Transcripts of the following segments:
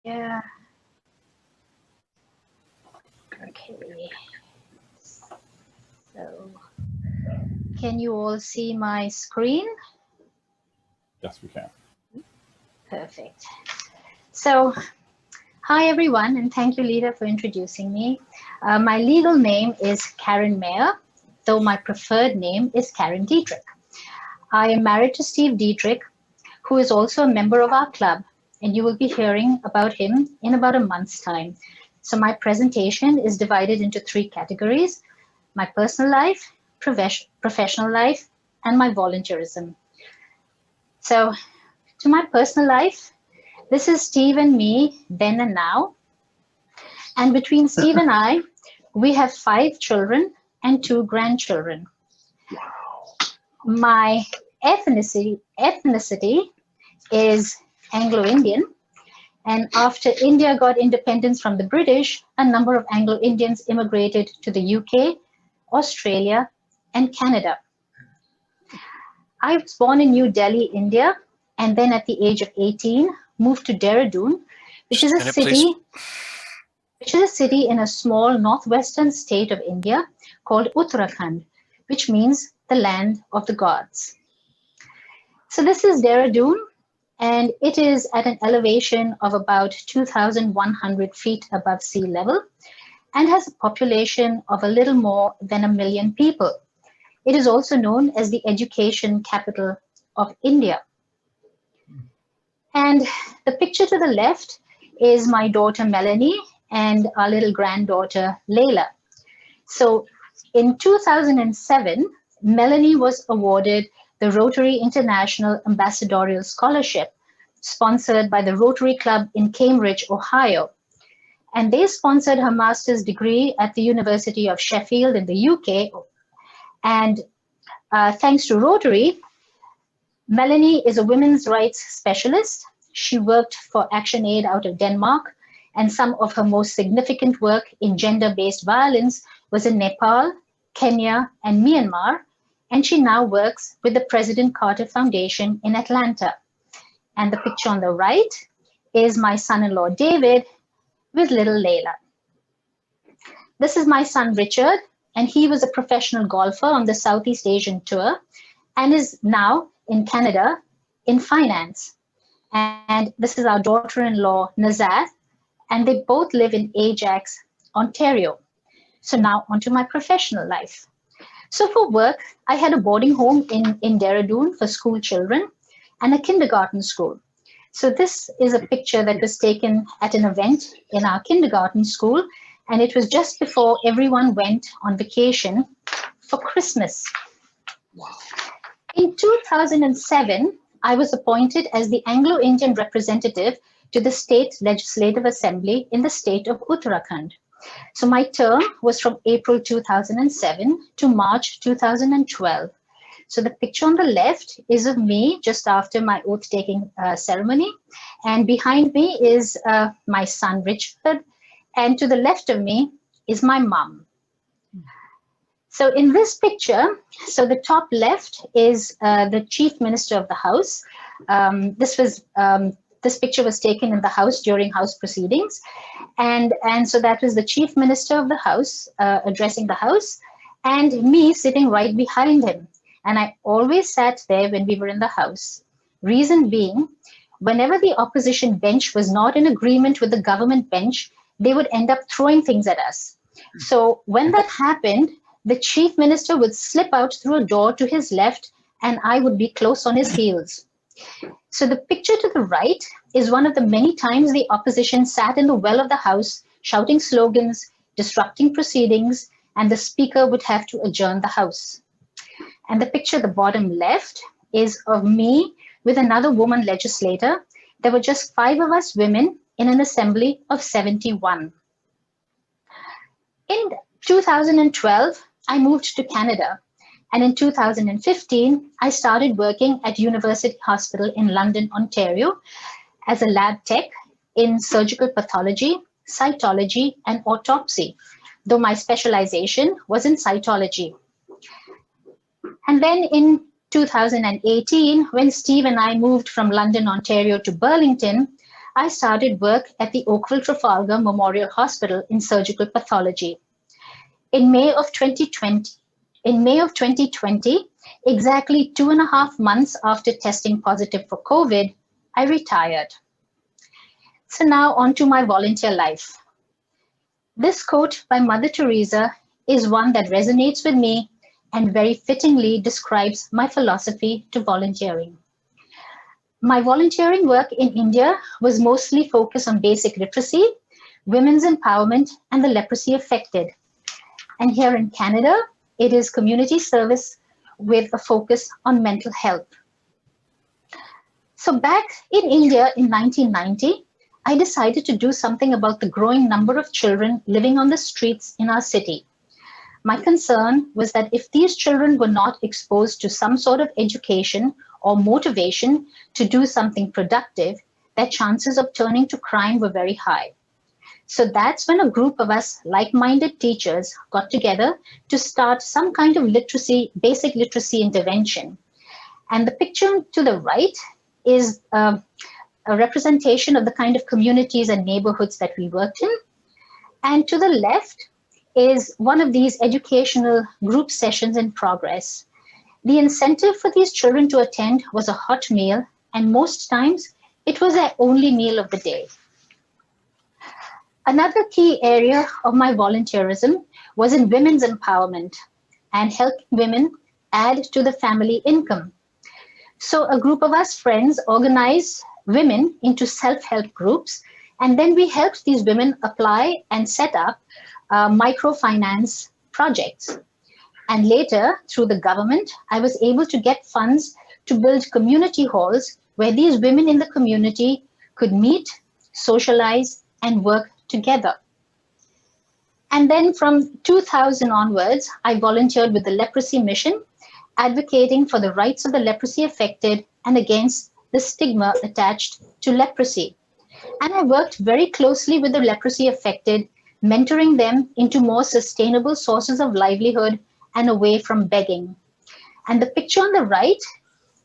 Yeah. Okay. So, can you all see my screen? Yes, we can. Perfect. So, hi everyone, and thank you, Lita, for introducing me. My legal name is Karen Mayer, though my preferred name is Karen Dietrich. I am married to Steve Dietrich, who is also a member of our club, and you will be hearing about him in about a month's time. So my presentation is divided into three categories: my personal life, professional life, and my volunteerism. So to my personal life, this is Steve and me, then and now. And between Steve and I, we have 5 children and 2 grandchildren. My ethnicity is Anglo-Indian. And after India got independence from the British, a number of Anglo-Indians immigrated to the UK, Australia, and Canada. I was born in New Delhi, India, and then at the age of 18, moved to Dehradun, which is a city in a small northwestern state of India called Uttarakhand, which means the land of the gods. So this is Dehradun, and it is at an elevation of about 2,100 feet above sea level and has a population of a little more than 1 million people. It is also known as the education capital of India. And the picture to the left is my daughter Melanie and our little granddaughter Layla. So in 2007, Melanie was awarded the Rotary International Ambassadorial Scholarship, sponsored by the Rotary Club in Cambridge, Ohio. And they sponsored her master's degree at the University of Sheffield in the UK. And thanks to Rotary, Melanie is a women's rights specialist. She worked for ActionAid out of Denmark, and some of her most significant work in gender-based violence was in Nepal, Kenya, and Myanmar, and she now works with the President Carter Foundation in Atlanta. And the picture on the right is my son-in-law David with little Layla. This is my son Richard, and he was a professional golfer on the Southeast Asian tour and is now in Canada in finance. And this is our daughter-in-law Nazat, and they both live in Ajax, Ontario. So now onto my professional life. So for work, I had a boarding home in Dehradun for school children and a kindergarten school. So this is a picture that was taken at an event in our kindergarten school, and it was just before everyone went on vacation for Christmas. Wow. In 2007, I was appointed as the Anglo-Indian representative to the State Legislative Assembly in the state of Uttarakhand. So my term was from April 2007 to March 2012. So the picture on the left is of me just after my oath-taking ceremony. And behind me is my son, Richard. And to the left of me is my mom. So in this picture, so the top left is the Chief Minister of the House. This picture was taken in the House during House proceedings. And so that was the Chief Minister of the House addressing the House, and me sitting right behind him. And I always sat there when we were in the House. Reason being, whenever the opposition bench was not in agreement with the government bench, they would end up throwing things at us. So when that happened, the Chief Minister would slip out through a door to his left, and I would be close on his heels. So the picture to the right is one of the many times the opposition sat in the well of the House, shouting slogans, disrupting proceedings, and the Speaker would have to adjourn the House. And the picture at the bottom left is of me with another woman legislator. There were just 5 of us women in an assembly of 71. In 2012, I moved to Canada. And in 2015, I started working at University Hospital in London, Ontario, as a lab tech in surgical pathology, cytology, and autopsy, though my specialization was in cytology. And then in 2018, when Steve and I moved from London, Ontario to Burlington, I started work at the Oakville Trafalgar Memorial Hospital in surgical pathology. In May of 2020, exactly 2.5 months after testing positive for COVID, I retired. So now on to my volunteer life. This quote by Mother Teresa is one that resonates with me and very fittingly describes my philosophy to volunteering. My volunteering work in India was mostly focused on basic literacy, women's empowerment, and the leprosy affected. And here in Canada, it is community service with a focus on mental health. So back in India in 1990, I decided to do something about the growing number of children living on the streets in our city. My concern was that if these children were not exposed to some sort of education or motivation to do something productive, their chances of turning to crime were very high. So that's when a group of us like-minded teachers got together to start some kind of literacy, basic literacy intervention. And the picture to the right is a representation of the kind of communities and neighborhoods that we worked in. And to the left is one of these educational group sessions in progress. The incentive for these children to attend was a hot meal, and most times it was their only meal of the day. Another key area of my volunteerism was in women's empowerment and helping women add to the family income. So a group of us friends organized women into self-help groups, and then we helped these women apply and set up microfinance projects. And later, through the government, I was able to get funds to build community halls where these women in the community could meet, socialize, and work together. And then from 2000 onwards, I volunteered with the Leprosy Mission, advocating for the rights of the leprosy affected and against the stigma attached to leprosy. And I worked very closely with the leprosy affected, mentoring them into more sustainable sources of livelihood and away from begging. And the picture on the right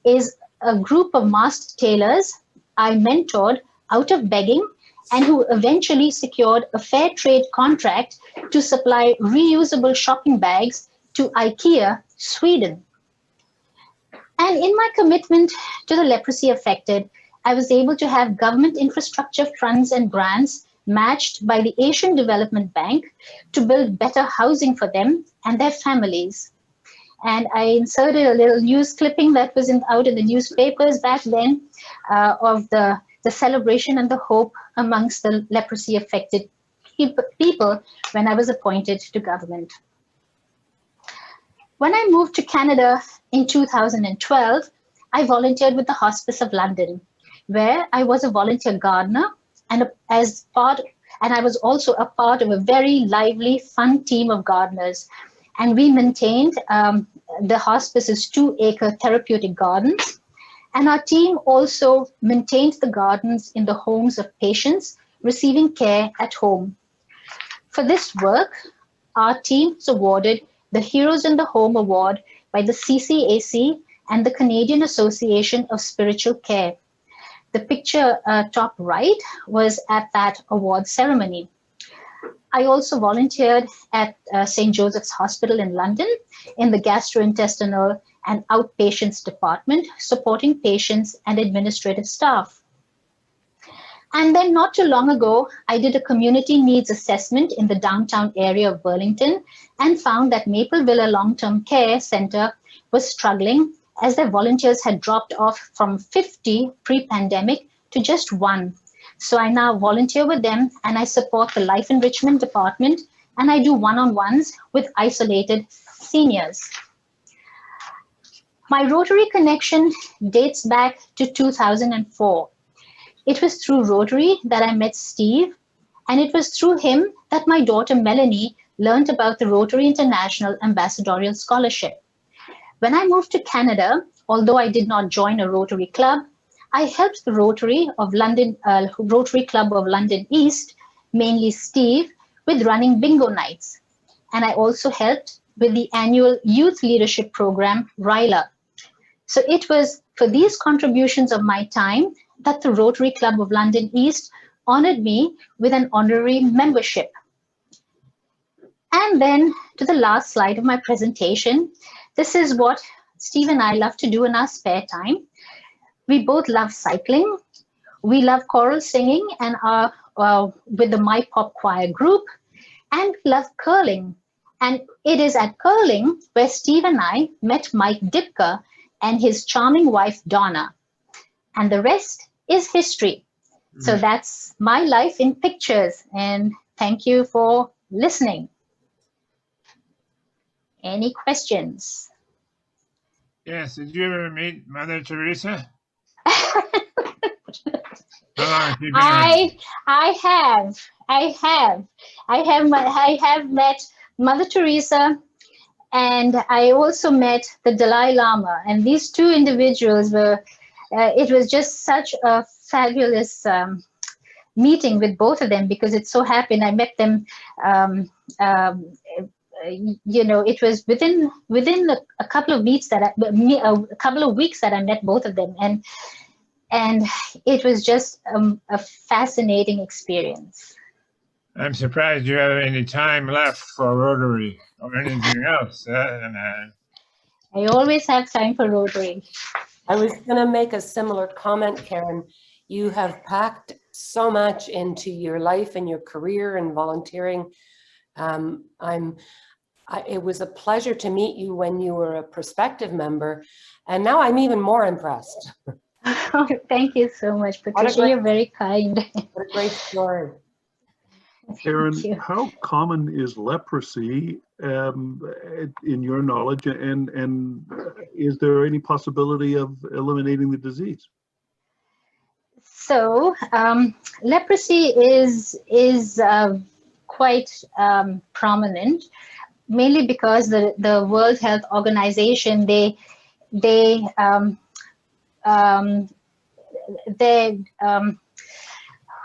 is a group of masked tailors I mentored out of begging and who eventually secured a fair trade contract to supply reusable shopping bags to IKEA, Sweden. And in my commitment to the leprosy affected, I was able to have government infrastructure funds and grants matched by the Asian Development Bank to build better housing for them and their families. And I inserted a little news clipping that was out in the newspapers back then of the celebration and the hope amongst the leprosy affected people when I was appointed to government. When I moved to Canada in 2012, I volunteered with the Hospice of London, where I was a volunteer gardener and I was also a part of a very lively, fun team of gardeners. And we maintained the hospice's 2-acre therapeutic gardens. And our team also maintained the gardens in the homes of patients receiving care at home. For this work, our team was awarded the Heroes in the Home Award by the CCAC and the Canadian Association of Spiritual Care. The picture top right was at that award ceremony. I also volunteered at St. Joseph's Hospital in London in the gastrointestinal and outpatients department, supporting patients and administrative staff. And then not too long ago, I did a community needs assessment in the downtown area of Burlington and found that Maple Villa Long-Term Care Center was struggling as their volunteers had dropped off from 50 pre-pandemic to just 1. So I now volunteer with them and I support the life enrichment department and I do one-on-ones with isolated seniors. My Rotary connection dates back to 2004. It was through Rotary that I met Steve, and it was through him that my daughter Melanie learned about the Rotary International Ambassadorial Scholarship. When I moved to Canada, although I did not join a Rotary club, I helped the Rotary Club of London East, mainly Steve, with running bingo nights. And I also helped with the annual youth leadership program, RILA. So it was for these contributions of my time that the Rotary Club of London East honored me with an honorary membership. And then to the last slide of my presentation, this is what Steve and I love to do in our spare time. We both love cycling. We love choral singing and are with the My Pop Choir group, and we love curling. And it is at curling where Steve and I met Mike Dipka and his charming wife, Donna. And the rest is history. So that's my life in pictures. And thank you for listening. Any questions? Yes, did you ever meet Mother Teresa? How long have you been around? I have met Mother Teresa, and I also met the Dalai Lama. And these two individuals were, it was just such a fabulous meeting with both of them, because it so happened I met them, you know, it was within a couple of weeks that a couple of weeks that I met both of them, and it was just a fascinating experience. I'm surprised you have any time left for Rotary or anything else. I always have time for Rotary. I was going to make a similar comment, Karen. You have packed so much into your life and your career and volunteering. It was a pleasure to meet you when you were a prospective member, and now I'm even more impressed. Thank you so much, Patricia. You're very kind. What a great story. Karen, how common is leprosy in your knowledge, and is there any possibility of eliminating the disease? So leprosy is quite prominent, mainly because the World Health Organization,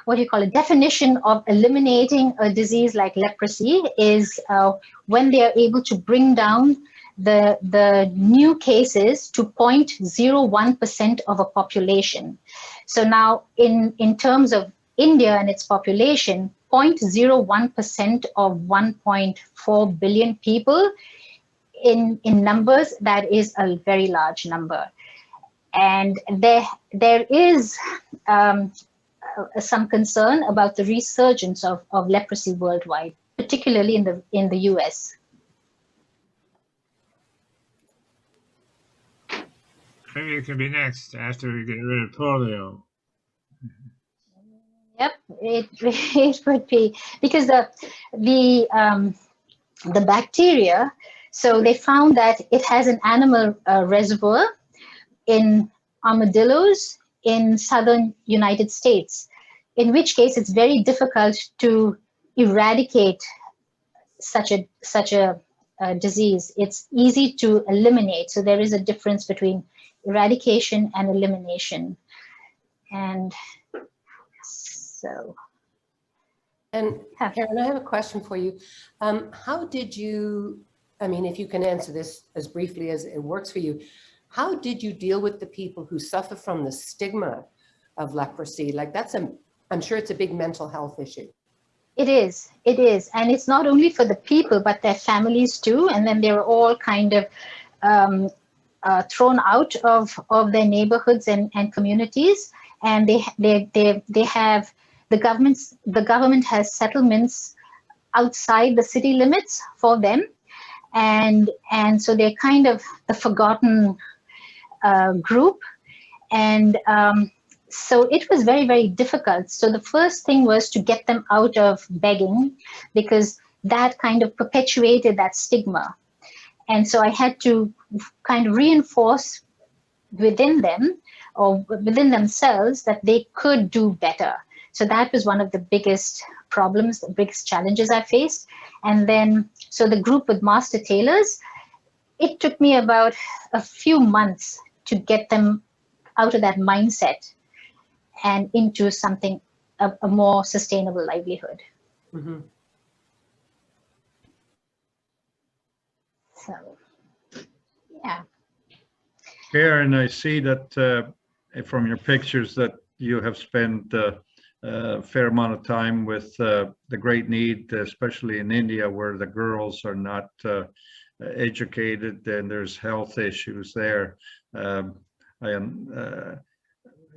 what do you call it, definition of eliminating a disease like leprosy is when they are able to bring down the new cases to 0.01% of a population. So now in terms of India and its population, 0.01% of 1.4 billion people, in numbers, that is a very large number. And there is some concern about the resurgence of leprosy worldwide, particularly in the US. Maybe it can be next after we get rid of polio. Yep, it would be, because the bacteria. So they found that it has an animal reservoir in armadillos in southern United States, in which case it's very difficult to eradicate such a disease. It's easy to eliminate. So there is a difference between eradication and elimination. And so. And Karen, I have a question for you. How did you, I mean, if you can answer this as briefly as it works for you, how did you deal with the people who suffer from the stigma of leprosy? Like I'm sure it's a big mental health issue. It is. And it's not only for the people, but their families too. And then they're all kind of thrown out of their neighborhoods and communities. And they have, the government has settlements outside the city limits for them. And so they're kind of the forgotten group. And so it was very, very difficult. So the first thing was to get them out of begging, because that kind of perpetuated that stigma. And so I had to kind of reinforce within them or within themselves that they could do better. So that was one of the biggest problems, the biggest challenges I faced. And then, so the group with master tailors, it took me about a few months to get them out of that mindset and into something, a more sustainable livelihood. Mm-hmm. So, yeah. Karen, I see that from your pictures that you have spent a fair amount of time with the great need, especially in India, where the girls are not educated and there's health issues there.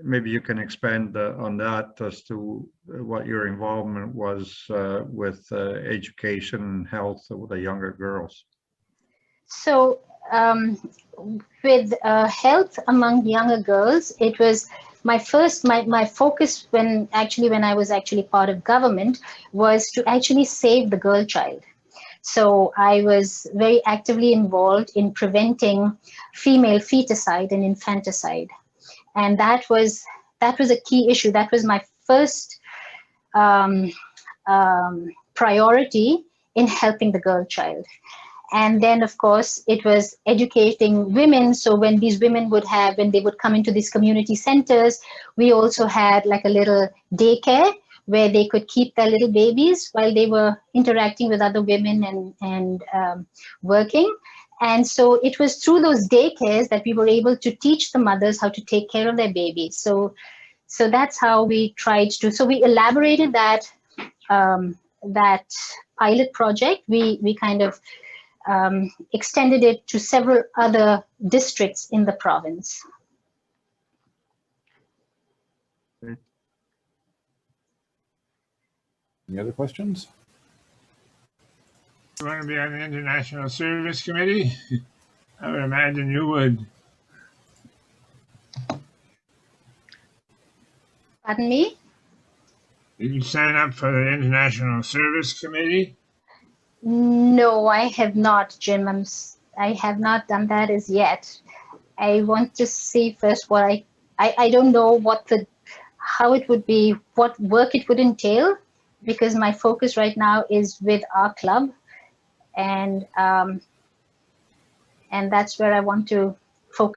Maybe you can expand on that as to what your involvement was with education and health of the younger girls. So with health among younger girls, it was my focus when I was actually part of government was to actually save the girl child. So I was very actively involved in preventing female feticide and infanticide. And that was a key issue. That was my first priority in helping the girl child. And then, of course, it was educating women. So when these women when they would come into these community centers, we also had like a little daycare where they could keep their little babies while they were interacting with other women and working. And so it was through those daycares that we were able to teach the mothers how to take care of their babies. So that's how we tried to. So we elaborated that pilot project. We kind of extended it to several other districts in the province. Any other questions? You want to be on the International Service Committee? I would imagine you would. Pardon me? Did you sign up for the International Service Committee? No, I have not, Jim. I have not done that as yet. I want to see first what I don't know how it would be, what work it would entail, because my focus right now is with our club, and that's where I want to